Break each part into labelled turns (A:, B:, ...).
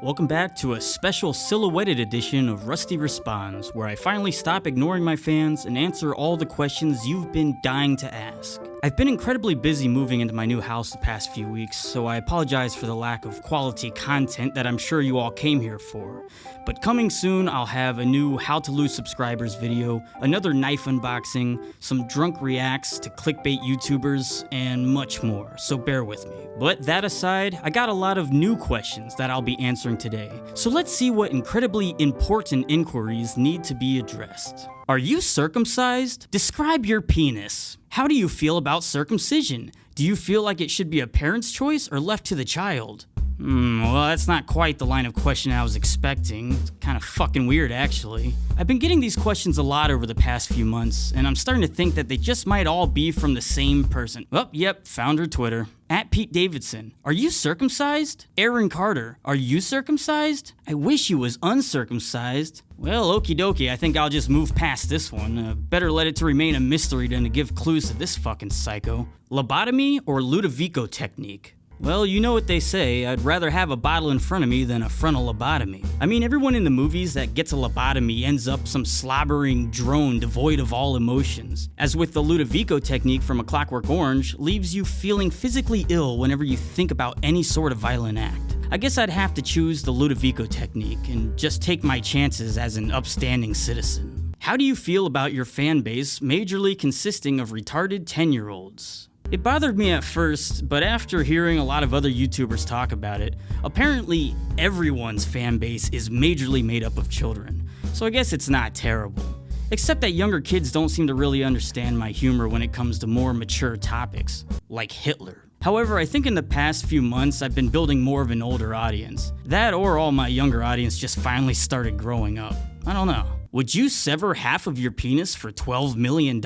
A: Welcome back to a special silhouetted edition of Rusty Responds, where I finally stop ignoring my fans and answer all the questions you've been dying to ask. I've been incredibly busy moving into my new house the past few weeks, so I apologize for the lack of quality content that I'm sure you all came here for. But coming soon, I'll have a new How to Lose Subscribers video, another knife unboxing, some drunk reacts to clickbait YouTubers, and much more, so bear with me. But that aside, I got a lot of new questions that I'll be answering today, so let's see what incredibly important inquiries need to be addressed. Are you circumcised? Describe your penis. How do you feel about circumcision? Do you feel like it should be a parent's choice or left to the child? Well, that's not quite the line of question I was expecting. It's kind of fucking weird, actually. I've been getting these questions a lot over the past few months, and I'm starting to think that they just might all be from the same person. Oh, yep, found her Twitter. At Pete Davidson, are you circumcised? Aaron Carter, are you circumcised? I wish you was uncircumcised. Well, okie dokie, I think I'll just move past this one. Better let it to remain a mystery than to give clues to this fucking psycho. Lobotomy or Ludovico technique? Well, you know what they say, I'd rather have a bottle in front of me than a frontal lobotomy. I mean, everyone in the movies that gets a lobotomy ends up some slobbering drone devoid of all emotions. As with the Ludovico technique from A Clockwork Orange, leaves you feeling physically ill whenever you think about any sort of violent act. I guess I'd have to choose the Ludovico technique and just take my chances as an upstanding citizen. How do you feel about your fan base majorly consisting of retarded 10-year-olds? It bothered me at first, but after hearing a lot of other YouTubers talk about it, apparently everyone's fan base is majorly made up of children, so I guess it's not terrible. Except that younger kids don't seem to really understand my humor when it comes to more mature topics, like Hitler. However, I think in the past few months I've been building more of an older audience. That or all my younger audience just finally started growing up. I don't know. Would you sever half of your penis for $12 million?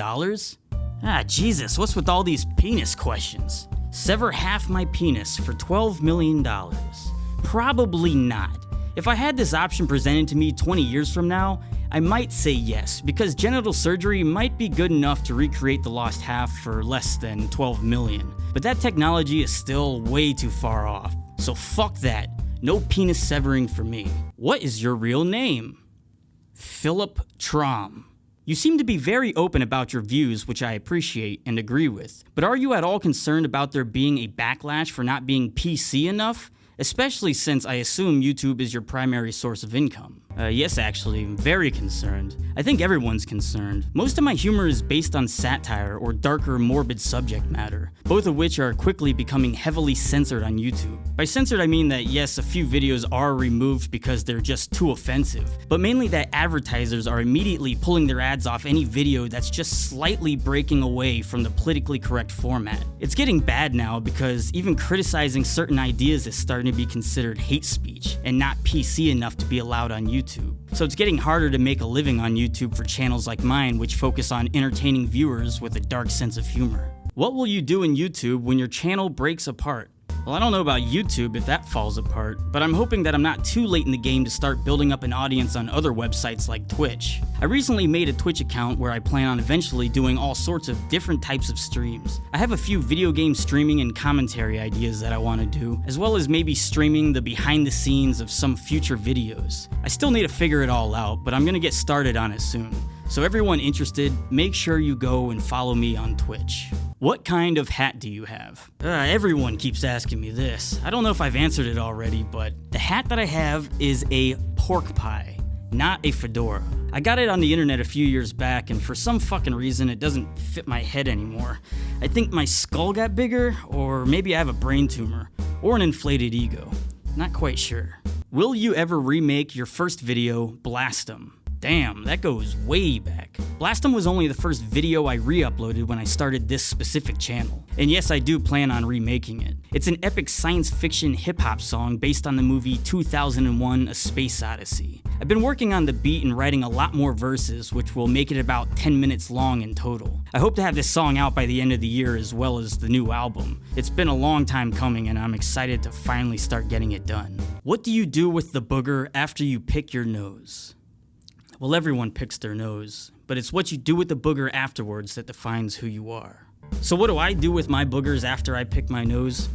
A: Ah, Jesus, what's with all these penis questions? Sever half my penis for $12 million. Probably not. If I had this option presented to me 20 years from now, I might say yes, because genital surgery might be good enough to recreate the lost half for less than $12 million. But that technology is still way too far off. So fuck that. No penis severing for me. What is your real name? Philip Traum. You seem to be very open about your views, which I appreciate and agree with. But are you at all concerned about there being a backlash for not being PC enough? Especially since I assume YouTube is your primary source of income. Yes, actually, I'm very concerned. I think everyone's concerned. Most of my humor is based on satire or darker, morbid subject matter, both of which are quickly becoming heavily censored on YouTube. By censored, I mean that yes, a few videos are removed because they're just too offensive, but mainly that advertisers are immediately pulling their ads off any video that's just slightly breaking away from the politically correct format. It's getting bad now because even criticizing certain ideas is starting to be considered hate speech and not PC enough to be allowed on YouTube. So it's getting harder to make a living on YouTube for channels like mine, which focus on entertaining viewers with a dark sense of humor. What will you do in YouTube when your channel breaks apart? Well, I don't know about YouTube if that falls apart, but I'm hoping that I'm not too late in the game to start building up an audience on other websites like Twitch. I recently made a Twitch account where I plan on eventually doing all sorts of different types of streams. I have a few video game streaming and commentary ideas that I want to do, as well as maybe streaming the behind the scenes of some future videos. I still need to figure it all out, but I'm gonna get started on it soon. So everyone interested, make sure you go and follow me on Twitch. What kind of hat do you have? Everyone keeps asking me this. I don't know if I've answered it already, but the hat that I have is a pork pie, not a fedora. I got it on the internet a few years back, and for some fucking reason it doesn't fit my head anymore. I think my skull got bigger, or maybe I have a brain tumor, or an inflated ego. Not quite sure. Will you ever remake your first video, Blastum? Damn, that goes way back. Blastum was only the first video I re-uploaded when I started this specific channel. And yes, I do plan on remaking it. It's an epic science fiction hip-hop song based on the movie 2001: A Space Odyssey. I've been working on the beat and writing a lot more verses, which will make it about 10 minutes long in total. I hope to have this song out by the end of the year as well as the new album. It's been a long time coming and I'm excited to finally start getting it done. What do you do with the booger after you pick your nose? Well, everyone picks their nose, but it's what you do with the booger afterwards that defines who you are. So what do I do with my boogers after I pick my nose?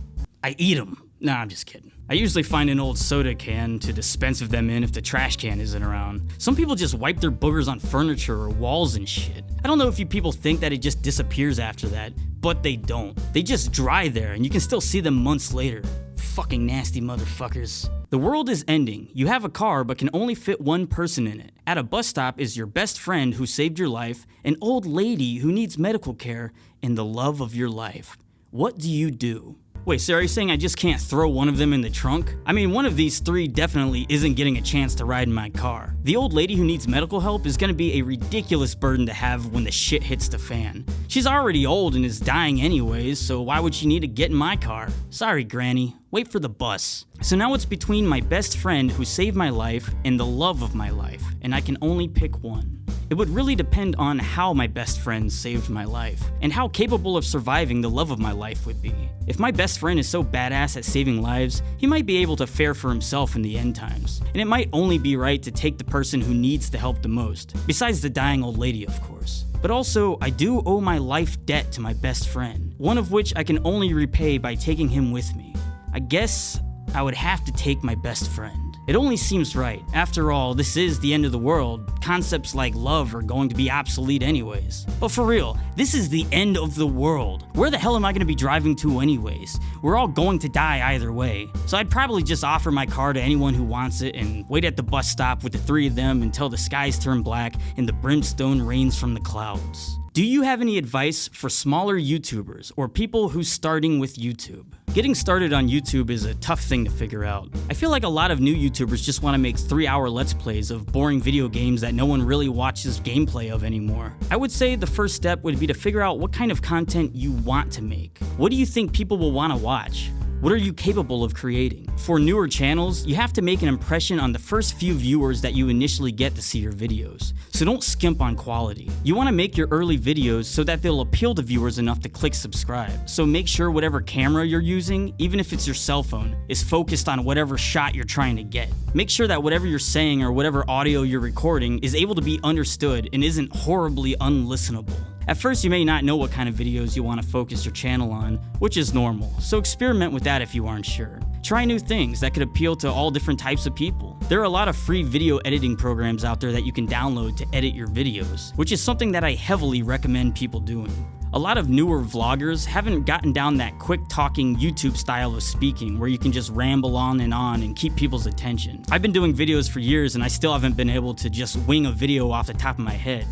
A: I eat them. Nah, I'm just kidding. I usually find an old soda can to dispense of them in if the trash can isn't around. Some people just wipe their boogers on furniture or walls and shit. I don't know if you people think that it just disappears after that, but they don't. They just dry there and you can still see them months later. Fucking nasty motherfuckers. The world is ending. You have a car but can only fit one person in it. At a bus stop is your best friend who saved your life, an old lady who needs medical care, and the love of your life. What do you do? Wait, so are you saying I just can't throw one of them in the trunk? I mean, one of these three definitely isn't getting a chance to ride in my car. The old lady who needs medical help is gonna be a ridiculous burden to have when the shit hits the fan. She's already old and is dying anyways, so why would she need to get in my car? Sorry, Granny. Wait for the bus. So now it's between my best friend who saved my life and the love of my life, and I can only pick one. It would really depend on how my best friend saved my life, and how capable of surviving the love of my life would be. If my best friend is so badass at saving lives, he might be able to fare for himself in the end times, and it might only be right to take the person who needs the help the most, besides the dying old lady, of course. But also, I do owe my life debt to my best friend, one of which I can only repay by taking him with me. I guess I would have to take my best friend. It only seems right. After all, this is the end of the world. Concepts like love are going to be obsolete anyways. But for real, this is the end of the world. Where the hell am I going to be driving to anyways? We're all going to die either way. So I'd probably just offer my car to anyone who wants it and wait at the bus stop with the three of them until the skies turn black and the brimstone rains from the clouds. Do you have any advice for smaller YouTubers or people who's starting with YouTube? Getting started on YouTube is a tough thing to figure out. I feel like a lot of new YouTubers just want to make 3-hour Let's Plays of boring video games that no one really watches gameplay of anymore. I would say the first step would be to figure out what kind of content you want to make. What do you think people will want to watch? What are you capable of creating? For newer channels, you have to make an impression on the first few viewers that you initially get to see your videos. So don't skimp on quality. You want to make your early videos so that they'll appeal to viewers enough to click subscribe. So make sure whatever camera you're using, even if it's your cell phone, is focused on whatever shot you're trying to get. Make sure that whatever you're saying or whatever audio you're recording is able to be understood and isn't horribly unlistenable. At first, you may not know what kind of videos you want to focus your channel on, which is normal, so experiment with that if you aren't sure. Try new things that could appeal to all different types of people. There are a lot of free video editing programs out there that you can download to edit your videos, which is something that I heavily recommend people doing. A lot of newer vloggers haven't gotten down that quick talking YouTube style of speaking where you can just ramble on and keep people's attention. I've been doing videos for years and I still haven't been able to just wing a video off the top of my head.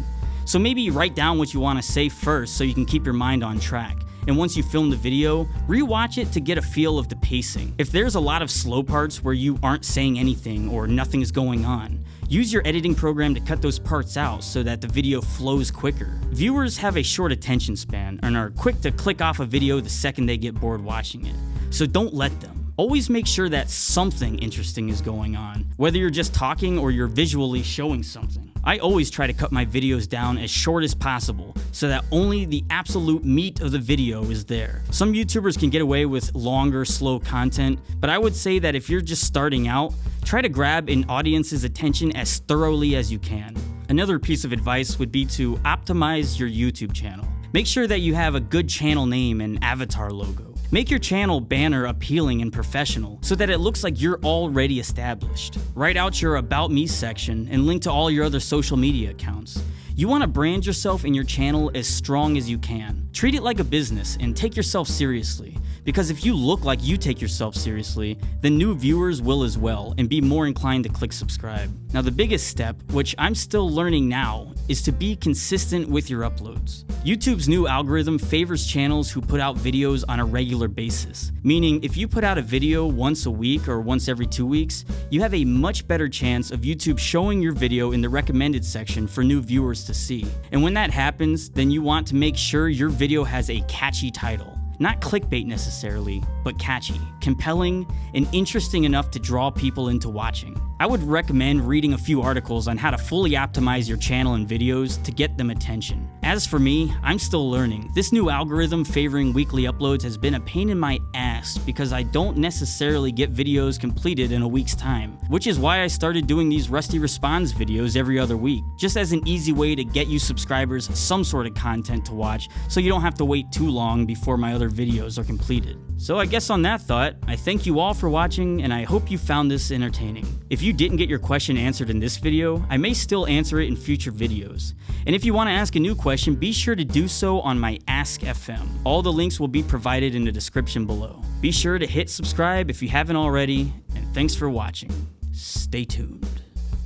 A: So maybe write down what you want to say first so you can keep your mind on track. And once you film the video, rewatch it to get a feel of the pacing. If there's a lot of slow parts where you aren't saying anything or nothing is going on, use your editing program to cut those parts out so that the video flows quicker. Viewers have a short attention span and are quick to click off a video the second they get bored watching it. So don't let them. Always make sure that something interesting is going on, whether you're just talking or you're visually showing something. I always try to cut my videos down as short as possible so that only the absolute meat of the video is there. Some YouTubers can get away with longer, slow content, but I would say that if you're just starting out, try to grab an audience's attention as thoroughly as you can. Another piece of advice would be to optimize your YouTube channel. Make sure that you have a good channel name and avatar logo. Make your channel banner appealing and professional so that it looks like you're already established. Write out your About Me section and link to all your other social media accounts. You want to brand yourself and your channel as strong as you can. Treat it like a business and take yourself seriously. Because if you look like you take yourself seriously, then new viewers will as well and be more inclined to click subscribe. Now the biggest step, which I'm still learning now, is to be consistent with your uploads. YouTube's new algorithm favors channels who put out videos on a regular basis, meaning if you put out a video once a week or once every 2 weeks, you have a much better chance of YouTube showing your video in the recommended section for new viewers to see. And when that happens, then you want to make sure your video has a catchy title. Not clickbait necessarily, but catchy, compelling, and interesting enough to draw people into watching. I would recommend reading a few articles on how to fully optimize your channel and videos to get them attention. As for me, I'm still learning. This new algorithm favoring weekly uploads has been a pain in my ass because I don't necessarily get videos completed in a week's time, which is why I started doing these Rusty Responds videos every other week, just as an easy way to get you subscribers some sort of content to watch so you don't have to wait too long before my other videos are completed. So I guess on that thought, I thank you all for watching and I hope you found this entertaining. If you didn't get your question answered in this video, I may still answer it in future videos. And if you want to ask a new question, be sure to do so on my Ask FM. All the links will be provided in the description below. Be sure to hit subscribe if you haven't already, and thanks for watching. Stay tuned.